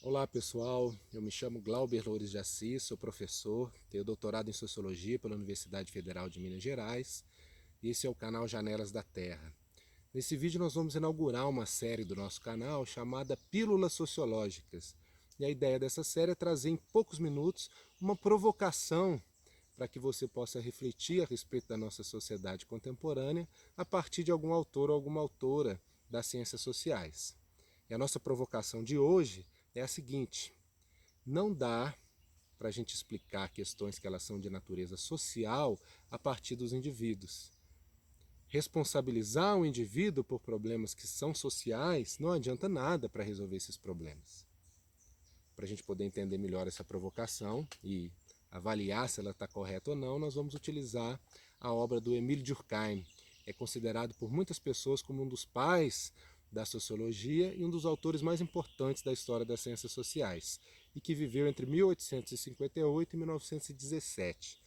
Olá pessoal, eu me chamo Glauber Loures de Assis, sou professor, tenho doutorado em Sociologia pela Universidade Federal de Minas Gerais e esse é o canal Janelas da Terra. Nesse vídeo nós vamos inaugurar uma série do nosso canal chamada Pílulas Sociológicas. E a ideia dessa série é trazer em poucos minutos uma provocação para que você possa refletir a respeito da nossa sociedade contemporânea a partir de algum autor ou alguma autora das ciências sociais. E a nossa provocação de hoje é a seguinte: não dá para a gente explicar questões que elas são de natureza social a partir dos indivíduos. Responsabilizar o indivíduo por problemas que são sociais não adianta nada para resolver esses problemas. Para a gente poder entender melhor essa provocação e avaliar se ela está correta ou não, nós vamos utilizar a obra do Émile Durkheim. É considerado por muitas pessoas como um dos pais da sociologia e um dos autores mais importantes da história das ciências sociais, e que viveu entre 1858 e 1917.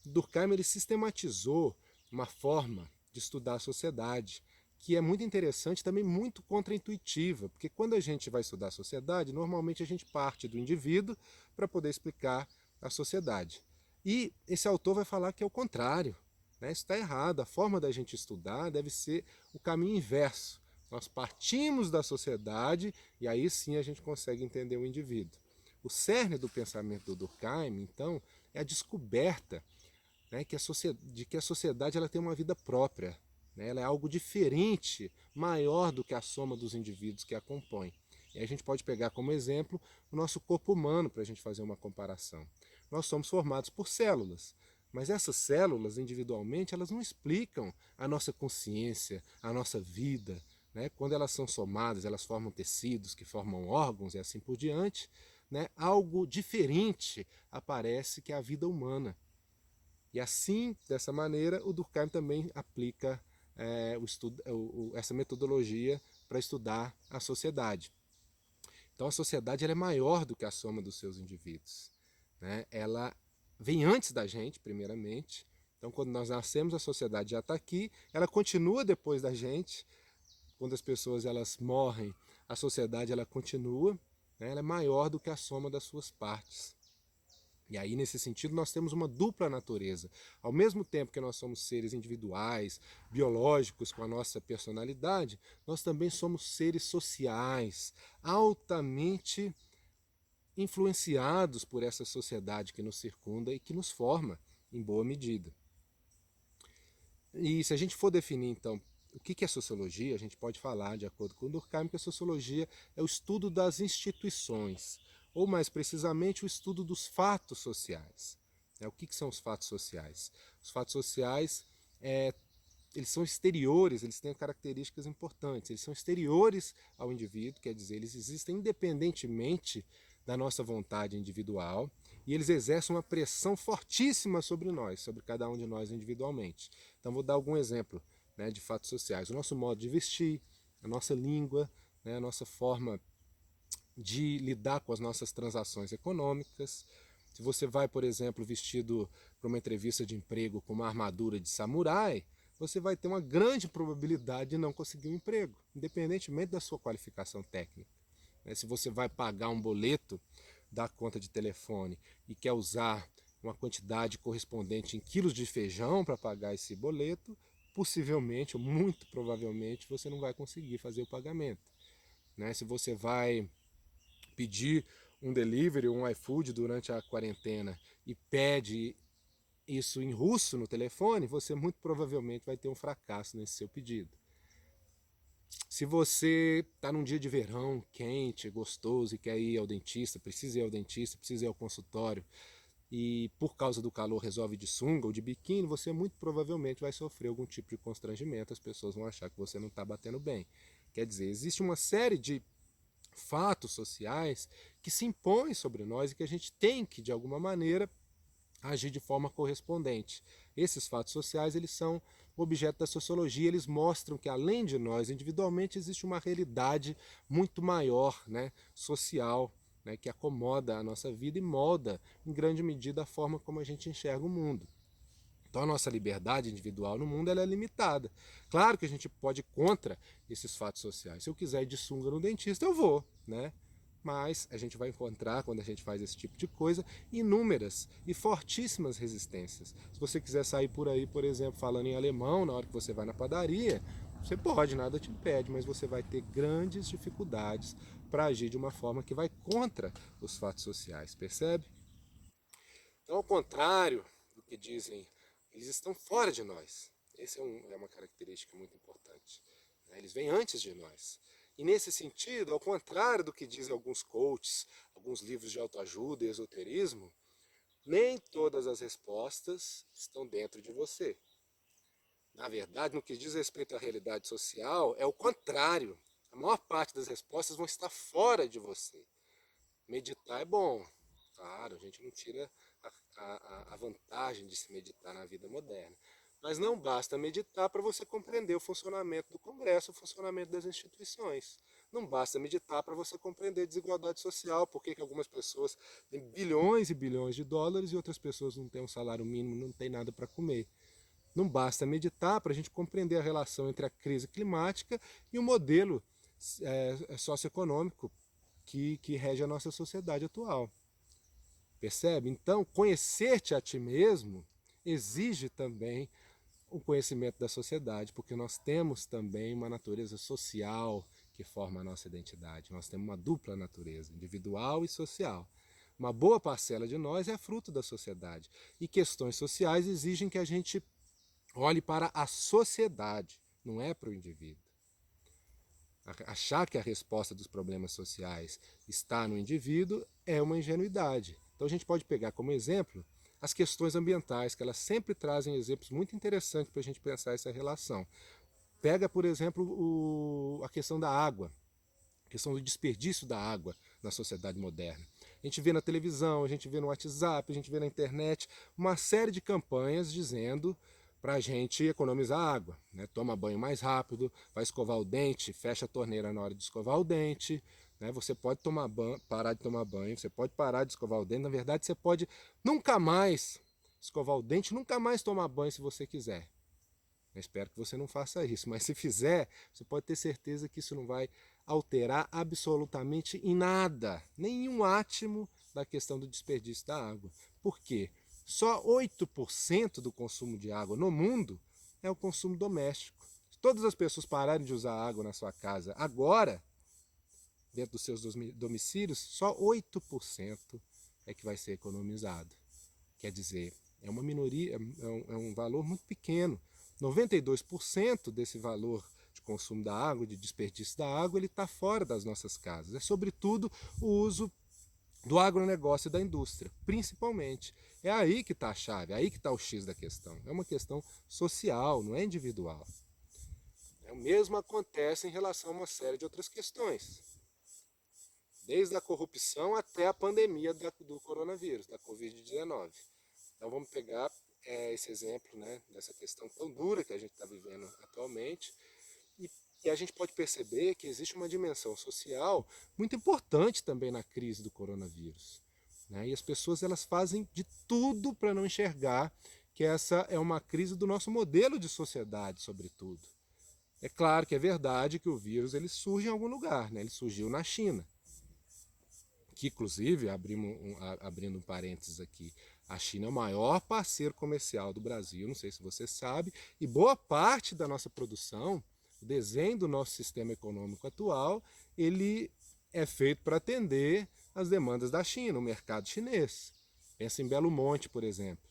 Durkheim ele sistematizou uma forma de estudar a sociedade, que é muito interessante, também muito contraintuitiva, porque quando a gente vai estudar a sociedade, normalmente a gente parte do indivíduo para poder explicar a sociedade. E esse autor vai falar que é o contrário, né? Isso está errado, a forma da gente estudar deve ser o caminho inverso. Nós partimos da sociedade e aí sim a gente consegue entender o indivíduo. O cerne do pensamento do Durkheim, então, é a descoberta, né, de que a sociedade ela tem uma vida própria. Né, ela é algo diferente, maior do que a soma dos indivíduos que a compõem. E a gente pode pegar como exemplo o nosso corpo humano para a gente fazer uma comparação. Nós somos formados por células, mas essas células individualmente elas não explicam a nossa consciência, a nossa vida. Né? Quando elas são somadas, elas formam tecidos que formam órgãos e assim por diante. Né? Algo diferente aparece que é a vida humana. E assim, dessa maneira, o Durkheim também aplica essa metodologia para estudar a sociedade. Então a sociedade ela é maior do que a soma dos seus indivíduos. Né? Ela vem antes da gente, primeiramente. Então quando nós nascemos, a sociedade já está aqui, ela continua depois da gente. Quando as pessoas elas morrem, a sociedade ela continua, né? Ela é maior do que a soma das suas partes. E aí, nesse sentido, nós temos uma dupla natureza. Ao mesmo tempo que nós somos seres individuais, biológicos, com a nossa personalidade, nós também somos seres sociais, altamente influenciados por essa sociedade que nos circunda e que nos forma, em boa medida. E se a gente for definir, então, o que é sociologia, a gente pode falar, de acordo com Durkheim, que a sociologia é o estudo das instituições, ou mais precisamente o estudo dos fatos sociais. O que são os fatos sociais? Os fatos sociais eles são exteriores, eles têm características importantes, eles são exteriores ao indivíduo, quer dizer, eles existem independentemente da nossa vontade individual e eles exercem uma pressão fortíssima sobre nós, sobre cada um de nós individualmente. Então vou dar algum exemplo, né, de fatos sociais. O nosso modo de vestir, a nossa língua, né, a nossa forma de lidar com as nossas transações econômicas. Se você vai, por exemplo, vestido para uma entrevista de emprego com uma armadura de samurai, você vai ter uma grande probabilidade de não conseguir um emprego, independentemente da sua qualificação técnica. Se você vai pagar um boleto da conta de telefone e quer usar uma quantidade correspondente em quilos de feijão para pagar esse boleto, possivelmente, ou muito provavelmente, você não vai conseguir fazer o pagamento. Se você vai pedir um delivery, um iFood durante a quarentena e pede isso em russo no telefone, você muito provavelmente vai ter um fracasso nesse seu pedido. Se você está num dia de verão, quente, gostoso e quer ir ao dentista, precisa ir ao dentista, precisa ir ao consultório e por causa do calor resolve de sunga ou de biquíni, você muito provavelmente vai sofrer algum tipo de constrangimento, as pessoas vão achar que você não está batendo bem. Quer dizer, existe uma série de fatos sociais que se impõem sobre nós e que a gente tem que, de alguma maneira, agir de forma correspondente. Esses fatos sociais eles são objeto da sociologia, eles mostram que além de nós individualmente existe uma realidade muito maior, né, social, né, que acomoda a nossa vida e molda em grande medida a forma como a gente enxerga o mundo. Então a nossa liberdade individual no mundo ela é limitada. Claro que a gente pode ir contra esses fatos sociais. Se eu quiser ir de sunga no dentista, eu vou, né? mas a gente vai encontrar, quando a gente faz esse tipo de coisa, inúmeras e fortíssimas resistências. Se você quiser sair por aí, por exemplo, falando em alemão, na hora que você vai na padaria, você pode, nada te impede, mas você vai ter grandes dificuldades para agir de uma forma que vai contra os fatos sociais, percebe? Então, ao contrário do que dizem, eles estão fora de nós. Essa é uma característica muito importante. Eles vêm antes de nós. E nesse sentido, ao contrário do que dizem alguns coaches, alguns livros de autoajuda e esoterismo, nem todas as respostas estão dentro de você. Na verdade, no que diz respeito à realidade social, é o contrário. A maior parte das respostas vão estar fora de você. Meditar é bom. Claro, a gente não tira a vantagem de se meditar na vida moderna. Mas não basta meditar para você compreender o funcionamento do Congresso, o funcionamento das instituições. Não basta meditar para você compreender a desigualdade social, porque que algumas pessoas têm bilhões e bilhões de dólares e outras pessoas não têm um salário mínimo, não têm nada para comer. Não basta meditar para a gente compreender a relação entre a crise climática e o modelo socioeconômico que rege a nossa sociedade atual. Percebe? Então, conhecer-te a ti mesmo exige também o conhecimento da sociedade, porque nós temos também uma natureza social que forma a nossa identidade. Nós temos uma dupla natureza, individual e social. Uma boa parcela de nós é fruto da sociedade. E questões sociais exigem que a gente olhe para a sociedade, não é para o indivíduo. Achar que a resposta dos problemas sociais está no indivíduo é uma ingenuidade. Então a gente pode pegar como exemplo as questões ambientais, que elas sempre trazem exemplos muito interessantes para a gente pensar essa relação. Pega, por exemplo, a questão da água, a questão do desperdício da água na sociedade moderna. A gente vê na televisão, a gente vê no WhatsApp, a gente vê na internet uma série de campanhas dizendo para a gente economizar água. Né? Toma banho mais rápido, vai escovar o dente, fecha a torneira na hora de escovar o dente. Né? Você pode parar de tomar banho, você pode parar de escovar o dente. Na verdade, você pode nunca mais escovar o dente, nunca mais tomar banho se você quiser. Eu espero que você não faça isso, mas se fizer, você pode ter certeza que isso não vai alterar absolutamente em nada, nenhum átimo da questão do desperdício da água. Por quê? Só 8% do consumo de água no mundo é o consumo doméstico. Se todas as pessoas pararem de usar água na sua casa agora, dentro dos seus domicílios, só 8% é que vai ser economizado. Quer dizer, é uma minoria, é um valor muito pequeno. 92% desse valor de consumo da água, de desperdício da água, ele está fora das nossas casas. É sobretudo o uso do agronegócio e da indústria, principalmente. É aí que está a chave, é aí que está o X da questão. É uma questão social, não é individual. O mesmo acontece em relação a uma série de outras questões. Desde a corrupção até a pandemia do coronavírus, da Covid-19. Então vamos pegar esse exemplo, né, dessa questão tão dura que a gente está vivendo atualmente, e a gente pode perceber que existe uma dimensão social muito importante também na crise do coronavírus. Né? E as pessoas elas fazem de tudo para não enxergar que essa é uma crise do nosso modelo de sociedade, sobretudo. É claro que é verdade que o vírus ele surge em algum lugar, né? Ele surgiu na China, que inclusive, abrindo um parênteses aqui, a China é o maior parceiro comercial do Brasil, não sei se você sabe, e boa parte da nossa produção, o desenho do nosso sistema econômico atual, ele é feito para atender as demandas da China, o mercado chinês. Pensa em Belo Monte, por exemplo.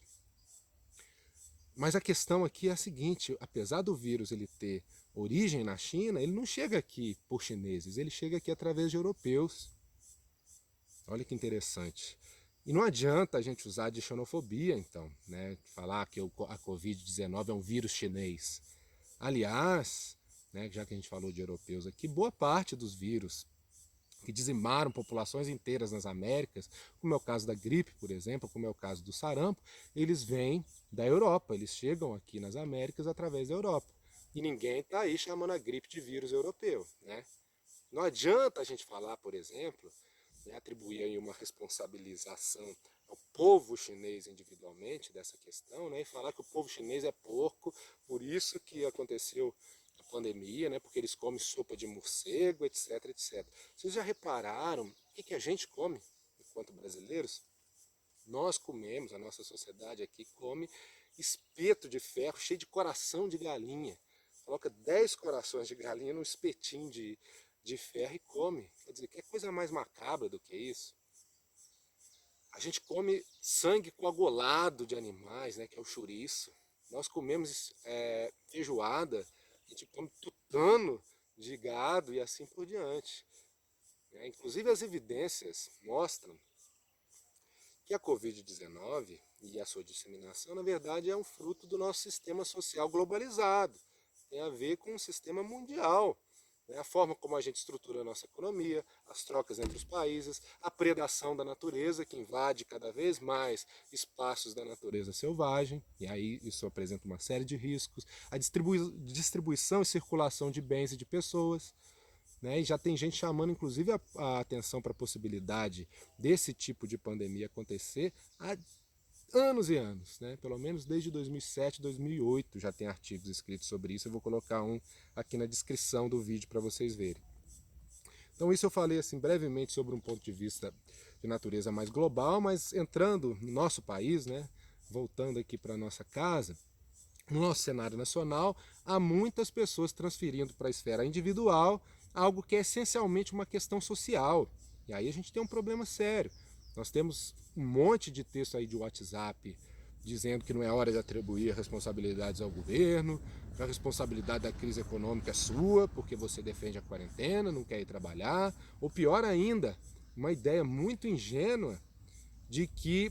Mas a questão aqui é a seguinte, apesar do vírus ele ter origem na China, ele não chega aqui por chineses, ele chega aqui através de europeus. Olha que interessante. E não adianta a gente usar de xenofobia, então, né? Falar que a Covid-19 é um vírus chinês. Aliás, né, já que a gente falou de europeus aqui, boa parte dos vírus que dizimaram populações inteiras nas Américas, como é o caso da gripe, por exemplo, como é o caso do sarampo, eles vêm da Europa, eles chegam aqui nas Américas através da Europa. E ninguém está aí chamando a gripe de vírus europeu. Né? Não adianta a gente falar, por exemplo, atribuir aí uma responsabilização ao povo chinês individualmente dessa questão, né, e falar que o povo chinês é porco, por isso que aconteceu a pandemia, né, porque eles comem sopa de morcego, etc, etc. Vocês já repararam que a gente come enquanto brasileiros? Nós comemos, a nossa sociedade aqui come espeto de ferro cheio de coração de galinha. Coloca 10 corações de galinha num espetinho de ferro e come. Quer dizer, que coisa mais macabra do que isso? A gente come sangue coagulado de animais, né, que é o chouriço. Nós comemos feijoada, a gente come tutano de gado e assim por diante. Inclusive as evidências mostram que a Covid-19 e a sua disseminação, na verdade, é um fruto do nosso sistema social globalizado. Tem a ver com um sistema mundial. A forma como a gente estrutura a nossa economia, as trocas entre os países, a predação da natureza, que invade cada vez mais espaços da natureza selvagem, e aí isso apresenta uma série de riscos, a distribuição e circulação de bens e de pessoas, né? E já tem gente chamando, inclusive, a atenção para a possibilidade desse tipo de pandemia acontecer há anos e anos, né? Pelo menos desde 2007, 2008 já tem artigos escritos sobre isso. Eu vou colocar um aqui na descrição do vídeo para vocês verem. Então isso eu falei assim brevemente sobre um ponto de vista de natureza mais global, mas entrando no nosso país, né? Voltando aqui para a nossa casa, no nosso cenário nacional, há muitas pessoas transferindo para a esfera individual algo que é essencialmente uma questão social. E aí a gente tem um problema sério. Nós temos um monte de texto aí de WhatsApp dizendo que não é hora de atribuir responsabilidades ao governo, que a responsabilidade da crise econômica é sua, porque você defende a quarentena, não quer ir trabalhar. Ou pior ainda, uma ideia muito ingênua de que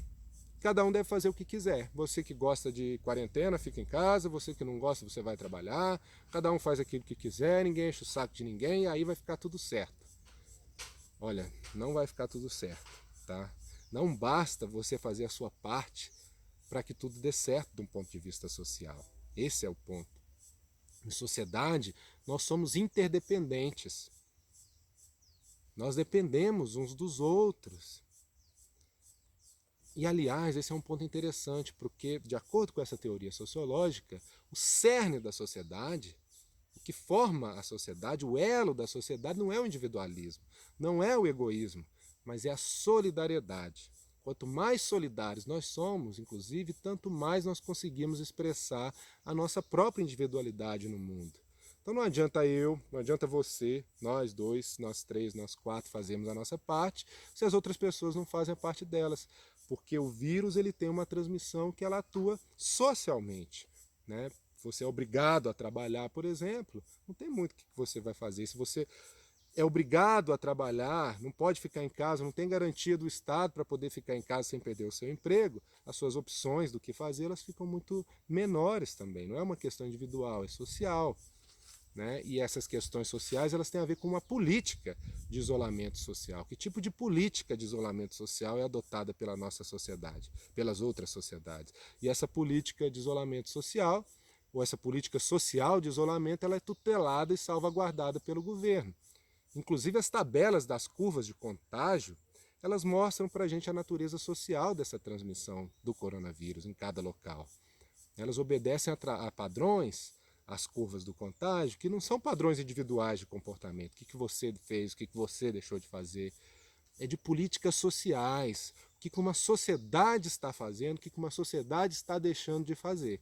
cada um deve fazer o que quiser. Você que gosta de quarentena, fica em casa. Você que não gosta, você vai trabalhar. Cada um faz aquilo que quiser, ninguém enche o saco de ninguém e aí vai ficar tudo certo. Olha, não vai ficar tudo certo, tá? Não basta você fazer a sua parte para que tudo dê certo de um ponto de vista social. Esse é o ponto. Em sociedade, nós somos interdependentes. Nós dependemos uns dos outros. E, aliás, esse é um ponto interessante, porque, de acordo com essa teoria sociológica, o cerne da sociedade, o que forma a sociedade, o elo da sociedade, não é o individualismo, não é o egoísmo, mas é a solidariedade. Quanto mais solidários nós somos, inclusive, tanto mais nós conseguimos expressar a nossa própria individualidade no mundo. Então não adianta eu, não adianta você, nós dois, nós três, nós quatro fazemos a nossa parte, se as outras pessoas não fazem a parte delas. Porque o vírus ele tem uma transmissão que ela atua socialmente, né? Você é obrigado a trabalhar, por exemplo, não tem muito o que você vai fazer. Se você é obrigado a trabalhar, não pode ficar em casa, não tem garantia do Estado para poder ficar em casa sem perder o seu emprego, as suas opções do que fazer elas ficam muito menores também. Não é uma questão individual, é social. Né? E essas questões sociais elas têm a ver com uma política de isolamento social. Que tipo de política de isolamento social é adotada pela nossa sociedade, pelas outras sociedades? E essa política de isolamento social, ou essa política social de isolamento, ela é tutelada e salvaguardada pelo governo. Inclusive as tabelas das curvas de contágio, elas mostram para a gente a natureza social dessa transmissão do coronavírus em cada local. Elas obedecem a padrões, as curvas do contágio, que não são padrões individuais de comportamento. O que você fez, o que você deixou de fazer. É de políticas sociais. O que uma sociedade está fazendo, o que uma sociedade está deixando de fazer.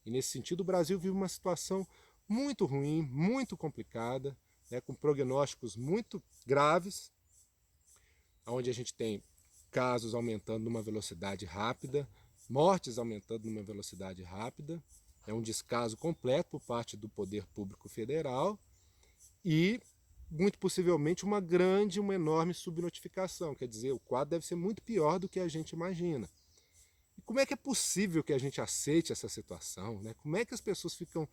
E nesse sentido o Brasil vive uma situação muito ruim, muito complicada, né, com prognósticos muito graves, onde a gente tem casos aumentando numa velocidade rápida, mortes aumentando numa velocidade rápida. É um descaso completo por parte do poder público federal e, muito possivelmente, uma enorme subnotificação. Quer dizer, o quadro deve ser muito pior do que a gente imagina. E como é que é possível que a gente aceite essa situação? Né? Como é que as pessoas ficam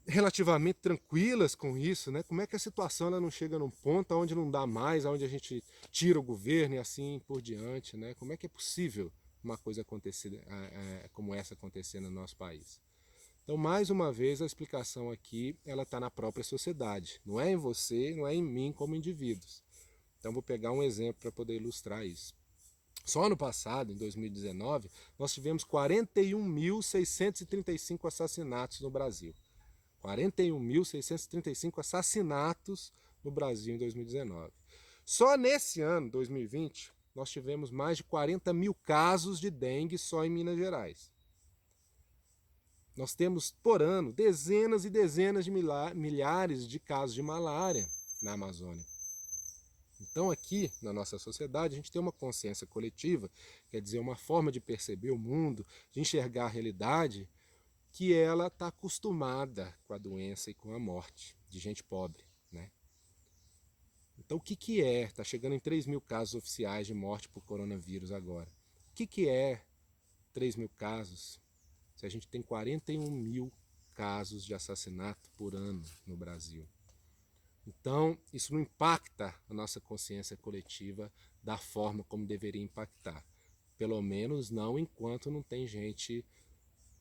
relativamente tranquilas com isso? Né? Como é que a situação ela não chega num ponto onde não dá mais, onde a gente tira o governo e assim por diante? Né? Como é que é possível uma coisa acontecer, como essa acontecer no nosso país? Então, mais uma vez, a explicação aqui ela está na própria sociedade. Não é em você, não é em mim como indivíduos. Então, vou pegar um exemplo para poder ilustrar isso. Só ano passado, em 2019, nós tivemos 41.635 assassinatos no Brasil. 41.635 assassinatos no Brasil em 2019. Só nesse ano, 2020, nós tivemos mais de 40 mil casos de dengue só em Minas Gerais. Nós temos, por ano, dezenas e dezenas de milhares de casos de malária na Amazônia. Então aqui, na nossa sociedade, a gente tem uma consciência coletiva, quer dizer, uma forma de perceber o mundo, de enxergar a realidade, que ela está acostumada com a doença e com a morte de gente pobre, né? Então o que é? Está chegando em 3 mil casos oficiais de morte por coronavírus agora. O que é 3 mil casos se a gente tem 41 mil casos de assassinato por ano no Brasil? Então, isso não impacta a nossa consciência coletiva da forma como deveria impactar. Pelo menos não enquanto não tem gente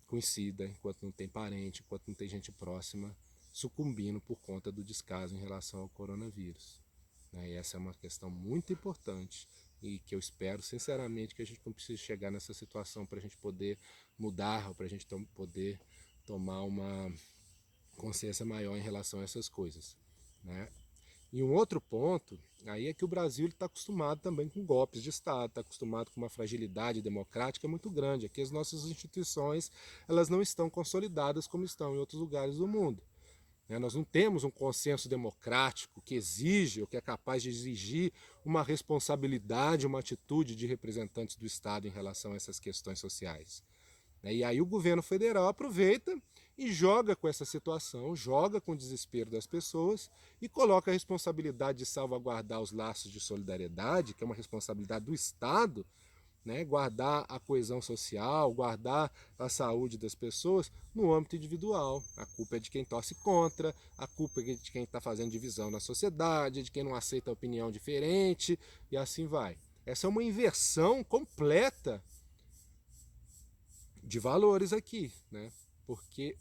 conhecida, enquanto não tem parente, enquanto não tem gente próxima sucumbindo por conta do descaso em relação ao coronavírus. E essa é uma questão muito importante e que eu espero sinceramente que a gente não precise chegar nessa situação para a gente poder mudar ou para a gente poder tomar uma consciência maior em relação a essas coisas, né? E um outro ponto aí é que o Brasil está acostumado também com golpes de Estado, está acostumado com uma fragilidade democrática muito grande. Aqui as nossas instituições elas não estão consolidadas como estão em outros lugares do mundo. Nós não temos um consenso democrático que exige ou que é capaz de exigir uma responsabilidade, uma atitude de representantes do Estado em relação a essas questões sociais. E aí o governo federal aproveita e joga com essa situação, joga com o desespero das pessoas e coloca a responsabilidade de salvaguardar os laços de solidariedade, que é uma responsabilidade do Estado, né, guardar a coesão social, guardar a saúde das pessoas no âmbito individual. A culpa é de quem torce contra, a culpa é de quem está fazendo divisão na sociedade, de quem não aceita a opinião diferente, e assim vai. Essa é uma inversão completa de valores aqui, né? Porque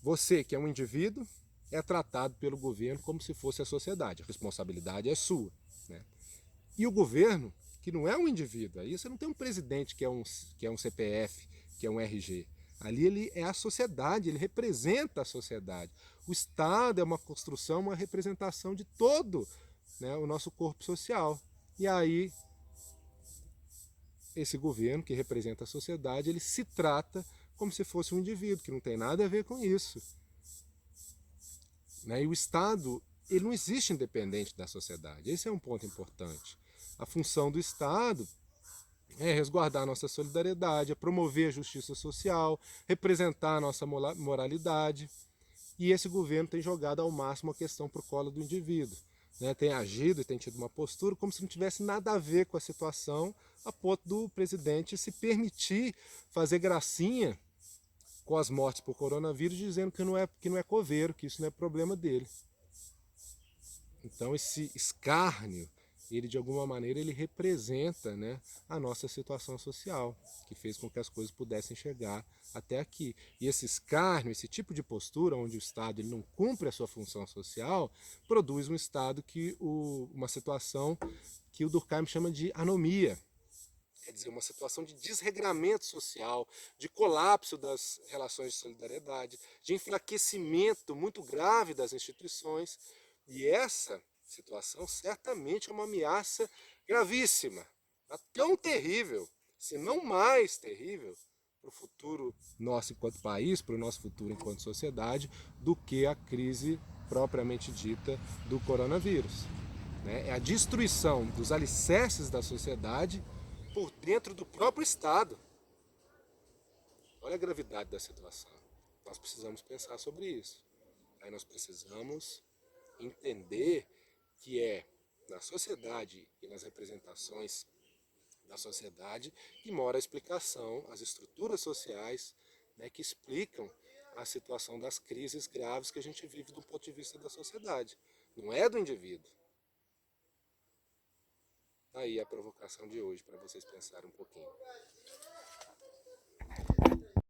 você, que é um indivíduo, é tratado pelo governo como se fosse a sociedade. A responsabilidade é sua, né? E o governo, que não é um indivíduo, aí você não tem um presidente que é um CPF, que é um RG. Ali ele é a sociedade, ele representa a sociedade. O Estado é uma construção, uma representação de todo, né, o nosso corpo social. E aí esse governo que representa a sociedade, ele se trata como se fosse um indivíduo, que não tem nada a ver com isso. E o Estado, ele não existe independente da sociedade. Esse é um ponto importante. A função do Estado é resguardar a nossa solidariedade, é promover a justiça social, representar a nossa moralidade. E esse governo tem jogado ao máximo a questão para o colo do indivíduo. Tem agido e tem tido uma postura como se não tivesse nada a ver com a situação, a ponto do presidente se permitir fazer gracinha com as mortes por coronavírus, dizendo que não é coveiro, que isso não é problema dele. Então esse escárnio, ele de alguma maneira ele representa, né, a nossa situação social, que fez com que as coisas pudessem chegar até aqui. E esse escárnio, esse tipo de postura, onde o Estado ele não cumpre a sua função social, produz um estado uma situação que o Durkheim chama de anomia. Quer dizer, uma situação de desregramento social, de colapso das relações de solidariedade, de enfraquecimento muito grave das instituições. E essa situação certamente é uma ameaça gravíssima, tão terrível, se não mais terrível, para o futuro nosso enquanto país, para o nosso futuro enquanto sociedade, do que a crise propriamente dita do coronavírus. É a destruição dos alicerces da sociedade por dentro do próprio Estado. Olha a gravidade da situação. Nós precisamos pensar sobre isso. Aí nós precisamos entender que é na sociedade e nas representações da sociedade que mora a explicação, as estruturas sociais, né, que explicam a situação das crises graves que a gente vive do ponto de vista da sociedade. Não é do indivíduo. Aí a provocação de hoje para vocês pensarem um pouquinho.